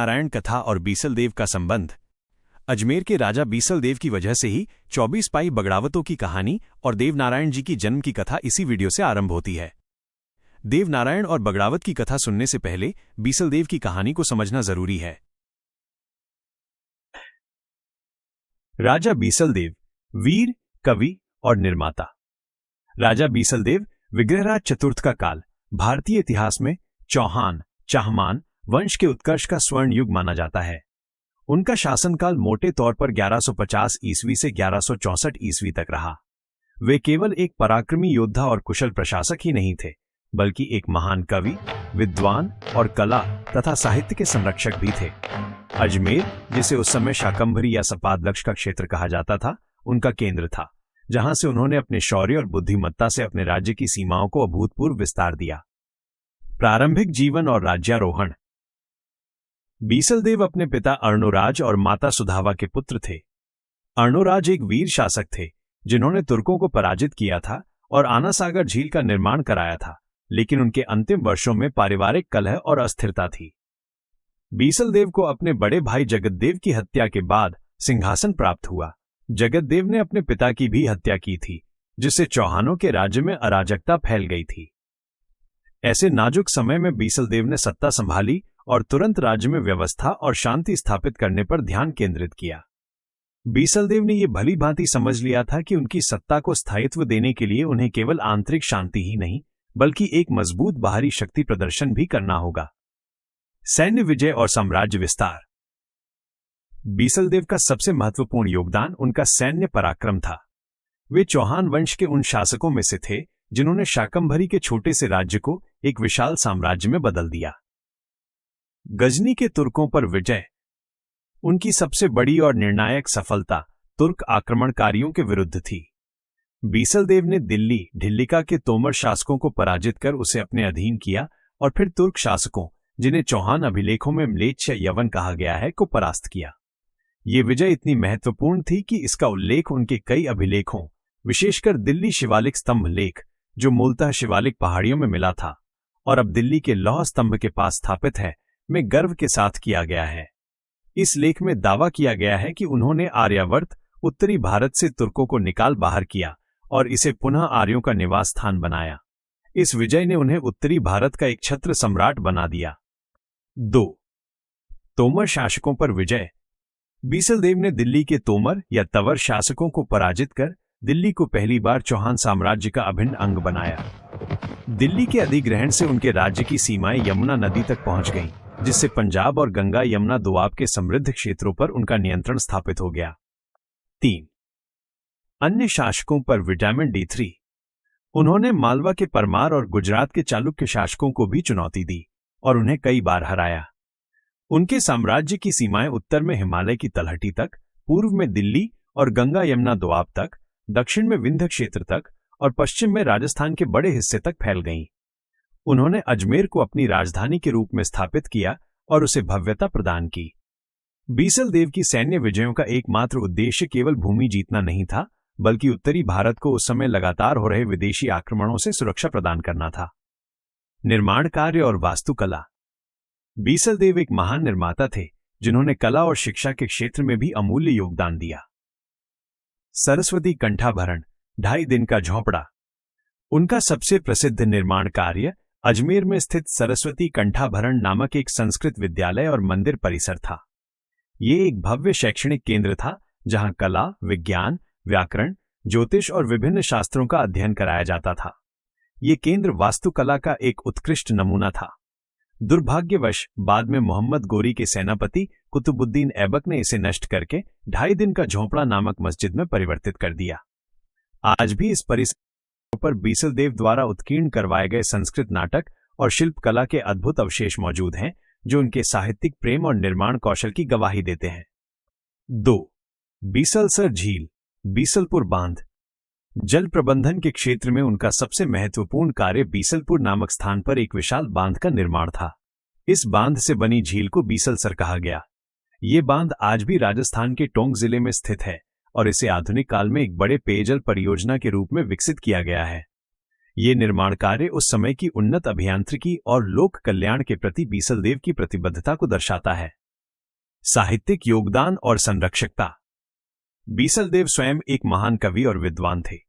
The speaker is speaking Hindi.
नारायण कथा और बीसल देव का संबंध। अजमेर के राजा बीसल देव की वजह से ही 24 पाई बगड़ावतों की कहानी और देवनारायण जी की जन्म की कथा इसी वीडियो से आरंभ होती है। देवनारायण और बगड़ावत की कथा सुनने से पहले बीसल देव की कहानी को समझना जरूरी है। राजा बीसल देव वीर, कवि और निर्माता। राजा बीसल देव विग्रहराज चतुर्थ का काल भारतीय इतिहास में चौहान चाहमान वंश के उत्कर्ष का स्वर्ण युग माना जाता है। उनका शासनकाल मोटे तौर पर 1150 ईस्वी से 1164 ईस्वी तक रहा। वे केवल एक पराक्रमी योद्धा और कुशल प्रशासक ही नहीं थे, बल्कि एक महान कवि, विद्वान और कला तथा साहित्य के संरक्षक भी थे। अजमेर, जिसे उस समय शाकंभरी या सपादलक्ष का क्षेत्र कहा जाता था, उनका केंद्र था, जहां से उन्होंने अपने शौर्य और बुद्धिमत्ता से अपने राज्य की सीमाओं को अभूतपूर्व विस्तार दिया। प्रारंभिक जीवन और राज्यारोहण। बीसल देव अपने पिता अर्णोराज और माता सुधावा के पुत्र थे। अर्णोराज एक वीर शासक थे जिन्होंने तुर्कों को पराजित किया था और आना सागर झील का निर्माण कराया था, लेकिन उनके अंतिम वर्षों में पारिवारिक कलह और अस्थिरता थी। बीसल देव को अपने बड़े भाई जगतदेव की हत्या के बाद सिंहासन प्राप्त हुआ। जगतदेव ने अपने पिता की भी हत्या की थी, जिससे चौहानों के राज्य में अराजकता फैल गई थी। ऐसे नाजुक समय में बीसल देव ने सत्ता संभाली और तुरंत राज्य में व्यवस्था और शांति स्थापित करने पर ध्यान केंद्रित किया। बीसल देव ने यह भली भांति समझ लिया था कि उनकी सत्ता को स्थायित्व देने के लिए उन्हें केवल आंतरिक शांति ही नहीं, बल्कि एक मजबूत बाहरी शक्ति प्रदर्शन भी करना होगा। सैन्य विजय और साम्राज्य विस्तार। बीसल देव का सबसे महत्वपूर्ण योगदान उनका सैन्य पराक्रम था। वे चौहान वंश के उन शासकों में से थे जिन्होंने शाकंभरी के छोटे से राज्य को एक विशाल साम्राज्य में बदल दिया। गजनी के तुर्कों पर विजय। उनकी सबसे बड़ी और निर्णायक सफलता तुर्क आक्रमणकारियों के विरुद्ध थी। बीसल देव ने दिल्ली ढिल्लिका के तोमर शासकों को पराजित कर उसे अपने अधीन किया और फिर तुर्क शासकों, जिन्हें चौहान अभिलेखों में म्लेच्छ या यवन कहा गया है, को परास्त किया। ये विजय इतनी महत्वपूर्ण थी कि इसका उल्लेख उनके कई अभिलेखों, विशेषकर दिल्ली शिवालिक स्तंभ लेख, जो मूलतः शिवालिक पहाड़ियों में मिला था और अब दिल्ली के लौह स्तंभ के पास स्थापित है, में गर्व के साथ किया गया है। इस लेख में दावा किया गया है कि उन्होंने आर्यावर्त, उत्तरी भारत से तुर्कों को निकाल बाहर किया और इसे पुनः आर्यों का निवास स्थान बनाया। इस विजय ने उन्हें उत्तरी भारत का एक छत्र सम्राट बना दिया। 2. तोमर शासकों पर विजय। बीसल देव ने दिल्ली के तोमर या तवर शासकों को पराजित कर दिल्ली को पहली बार चौहान साम्राज्य का अभिन्न अंग बनाया। दिल्ली के अधिग्रहण से उनके राज्य की सीमाएं यमुना नदी तक पहुंच गईं, जिससे पंजाब और गंगा यमुना दोआब के समृद्ध क्षेत्रों पर उनका नियंत्रण स्थापित हो गया। 3. अन्य शासकों पर विटामिन D3। उन्होंने मालवा के परमार और गुजरात के चालुक्य शासकों को भी चुनौती दी और उन्हें कई बार हराया। उनके साम्राज्य की सीमाएं उत्तर में हिमालय की तलहटी तक, पूर्व में दिल्ली और गंगा यमुना दोआब तक, दक्षिण में विंध्य क्षेत्र तक और पश्चिम में राजस्थान के बड़े हिस्से तक फैल गईं। उन्होंने अजमेर को अपनी राजधानी के रूप में स्थापित किया और उसे भव्यता प्रदान की। बीसल देव की सैन्य विजयों का एकमात्र उद्देश्य केवल भूमि जीतना नहीं था, बल्कि उत्तरी भारत को उस समय लगातार हो रहे विदेशी आक्रमणों से सुरक्षा प्रदान करना था। निर्माण कार्य और वास्तुकला। बीसल देव एक महान निर्माता थे जिन्होंने कला और शिक्षा के क्षेत्र में भी अमूल्य योगदान दिया। सरस्वती कंठाभरण, 2.5 दिन का झोंपड़ा। उनका सबसे प्रसिद्ध निर्माण कार्य अजमेर में स्थित सरस्वती कंठाभरण नामक एक संस्कृत विद्यालय और मंदिर परिसर था। ये एक भव्य शैक्षणिक केंद्र था जहां कला, विज्ञान, व्याकरण, ज्योतिष और विभिन्न शास्त्रों का अध्ययन कराया जाता था। ये केंद्र वास्तुकला का एक उत्कृष्ट नमूना था। दुर्भाग्यवश बाद में मोहम्मद गोरी के सेनापति कुतुबुद्दीन ऐबक ने इसे नष्ट करके 2.5 दिन का झोंपड़ा नामक मस्जिद में परिवर्तित कर दिया। आज भी इस परिसर पर बीसल देव द्वारा उत्कीर्ण करवाए गए संस्कृत नाटक और शिल्पकला के अद्भुत अवशेष मौजूद हैं, जो उनके साहित्यिक प्रेम और निर्माण कौशल की गवाही देते हैं। 2. बीसलसर झील, बीसलपुर बांध। जल प्रबंधन के क्षेत्र में उनका सबसे महत्वपूर्ण कार्य बीसलपुर नामक स्थान पर एक विशाल बांध का निर्माण था। इस बांध से बनी झील को बीसलसर कहा गया। ये बांध आज भी राजस्थान के टोंक जिले में स्थित है और इसे आधुनिक काल में एक बड़े पेयजल परियोजना के रूप में विकसित किया गया है। ये निर्माण कार्य उस समय की उन्नत अभियांत्रिकी और लोक कल्याण के प्रति बीसल देव की प्रतिबद्धता को दर्शाता है। साहित्यिक योगदान और संरक्षकता। बीसलदेव स्वयं एक महान कवि और विद्वान थे।